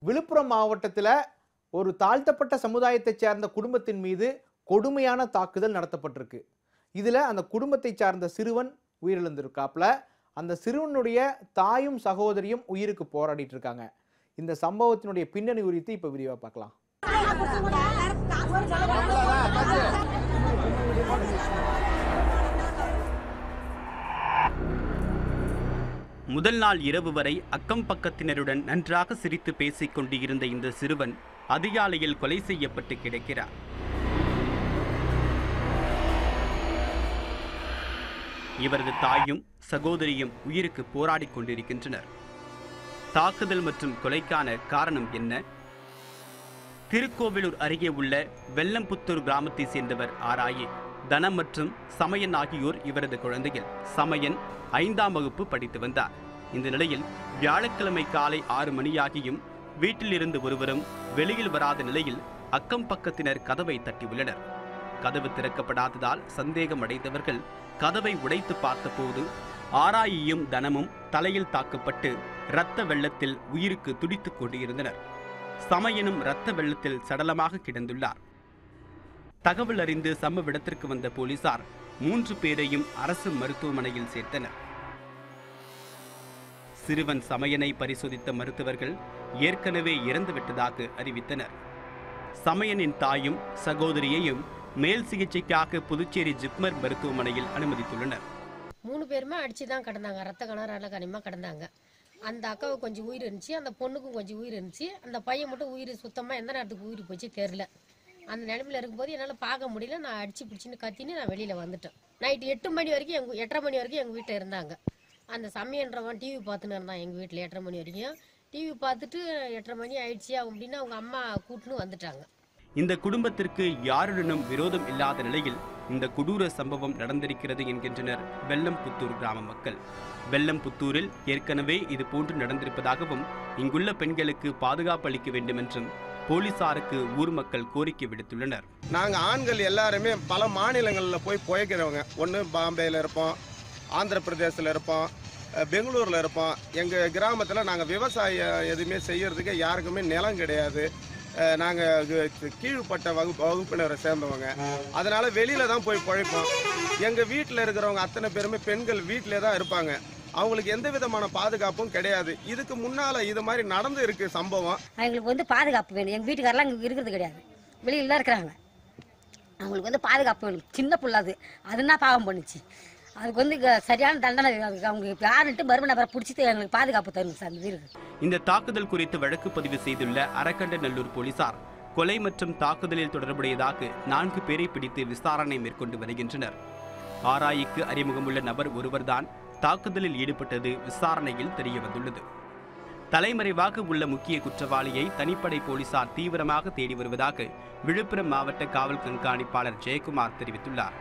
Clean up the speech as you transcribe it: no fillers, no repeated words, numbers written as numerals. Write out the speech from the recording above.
விழுப்புரம் மாவட்டத்தில் ஒரு தாழ்த்தப்பட்ட சமுதாயத்தைச் சேர்ந்த குடும்பத்தின் மீது கொடுமையான தாக்குதல் நடத்தப்பட்டிருக்கு. இதில் அந்த குடும்பத்தை சார்ந்த சிறுவன் உயிரிழந்திருக்காப்புல. அந்த சிறுவனுடைய தாயும் சகோதரியும் உயிருக்கு போராடிட்டு இருக்காங்க. இந்த சம்பவத்தினுடைய பின்னணி குறித்து இப்போ விரிவாக பார்க்கலாம். முதல் நாள் இரவு வரை அக்கம் பக்கத்தினருடன் நன்றாக சிரித்து பேசிக் கொண்டிருந்த இந்த சிறுவன் அதிகாலையில் கொலை செய்யப்பட்டு கிடக்கிறார். இவரது தாயும் சகோதரியும் உயிருக்கு போராடி கொண்டிருக்கின்றனர். தாக்குதல் மற்றும் கொலைக்கான காரணம் என்ன? திருக்கோவிலூர் அருகே உள்ள வெள்ளம்புத்தூர் கிராமத்தை சேர்ந்தவர் ஆராயே. தனம் மற்றும் சமயன் ஆகியோர் இவரது குழந்தைகள். சமயன் 5ஆம் வகுப்பு படித்து வந்தார். இந்த நிலையில் வியாழக்கிழமை காலை 6 மணியாகியும் வீட்டில் இருந்து ஒருவரும் வெளியில் வராத நிலையில் அக்கம் பக்கத்தினர் கதவை தட்டியுள்ளனர். கதவு திறக்கப்படாததால் சந்தேகம் அடைந்தவர்கள் கதவை உடைத்து பார்த்தபோது ஆராயியும் தனமும் தலையில் தாக்கப்பட்டு இரத்த வெள்ளத்தில் உயிருக்கு துடித்துக் கொண்டிருந்தனர். சமயனும் இரத்த வெள்ளத்தில் சடலமாக கிடந்துள்ளார். தகவல் அறிந்து சம்பவ இடத்திற்கு வந்த போலீசார் 3 பேரையும் அரசு மருத்துவமனையில் சேர்த்தனர். சிறுவன் சமயனை பரிசோதித்த மருத்துவர்கள் ஏற்கனவே இறந்துவிட்டதாக அறிவித்தனர். சமயனின் தாயும் சகோதரியையும் மேல் சிகிச்சைக்காக புதுச்சேரி ஜிப்மர் மருத்துவமனையில் அனுமதித்துள்ளனர். 3 பேருமே அடிச்சு தான் கிடந்தாங்க. ரத்த கணரால கனிமா கிடந்தாங்க. அந்த அக்காவுக்கு கொஞ்சம் உயிர் இருந்துச்சு, அந்த பொண்ணுக்கும் கொஞ்சம் உயிர் இருந்துச்சு. அந்த பையன் மட்டும் உயிர் சுத்தமாக எந்த நேரத்துக்கு உயிர் போச்சு தெரில. அந்த நிலைமையில் இருக்கும்போது என்னால் பார்க்க முடியல. நான் அடிச்சு பிடிச்சின்னு கத்தின்னு நான் வெளியில் வந்துட்டேன். நைட்டு 8 மணி வரைக்கும் 8:30 மணி வரைக்கும் எங்கள் வீட்டில் இருந்தாங்க. அந்த சமயன்றவன் டிவி பார்த்துன்னு இருந்தான் எங்கள் வீட்டில் 8:30 மணி வரைக்கும். டிவி பார்த்துட்டு 8:30 மணி ஆயிடுச்சு அப்படின்னு அவங்க அம்மா கூட்டுன்னு வந்துட்டாங்க. இந்த குடும்பத்திற்கு யாருடனும் விரோதம் இல்லாத நிலையில் இந்த கொடூர சம்பவம் நடந்திருக்கிறது என்கின்றனர் வெள்ளம்புத்தூர் கிராம மக்கள். வெள்ளம்புத்தூரில் ஏற்கனவே இது போன்று நடந்திருப்பதாகவும் இங்குள்ள பெண்களுக்கு பாதுகாப்பு அளிக்க வேண்டும் என்றும் போலீசாருக்கு ஊர் மக்கள் கோரிக்கை விடுத்துள்ளனர். நாங்கள் ஆண்கள் எல்லாருமே பல மாநிலங்களில் போய் புழைக்கிறவங்க. ஒன்று பாம்பேயில் இருப்போம், ஆந்திர பிரதேசத்தில் இருப்போம், பெங்களூரில் இருப்போம். எங்கள் கிராமத்தில் நாங்கள் விவசாயம் எதுவுமே செய்யறதுக்கு யாருக்குமே நிலம் கிடையாது. நாங்கள் கீழ்பட்ட வகுப்பினரை சேர்ந்தவங்க. அதனால் வெளியில் தான் போய் பிழைப்போம். எங்கள் வீட்டில் இருக்கிறவங்க அத்தனை பேருமே பெண்கள் வீட்டிலே தான் இருப்பாங்க. அவங்களுக்கு எந்த விதமான பாதுகாப்பும் கிடையாது. இதுக்கு முன்னால் இது மாதிரி நடந்து இருக்கு சம்பவம். அவங்களுக்கு பாதுகாப்பு வேணும். எங்கள் வீட்டுக்காரெல்லாம் இங்கே இருக்கிறது கிடையாது, வெளியில் தான் இருக்கிறாங்க. அவங்களுக்கு பாதுகாப்பு வேணும். சின்ன பிள்ளை அதுன்னா பாவம் பண்ணுச்சு. அதுக்கு சரியான தண்டனை. அவங்க யாருன்ட்டு மர்ம நபரை பிடிச்சிட்டு எங்களுக்கு பாதுகாப்பு தரும் சார். இந்த தாக்குதல் குறித்து வழக்கு பதிவு செய்துள்ள அரக்கண்டநல்லூர் போலீசார் கொலை மற்றும் தாக்குதலில் தொடர்புடையதாக 4 பேரை பிடித்து விசாரணை மேற்கொண்டு வருகின்றனர். ஆராய்க்கு அறிமுகமுள்ள நபர் ஒருவர்தான் தாக்குதலில் ஈடுபட்டது விசாரணையில் தெரியவந்துள்ளது. தலைமறைவாக உள்ள முக்கிய குற்றவாளியை தனிப்படை போலீசார் தீவிரமாக தேடி வருவதாக விழுப்புரம் மாவட்ட காவல் கண்காணிப்பாளர் ஜெயக்குமார் தெரிவித்துள்ளார்.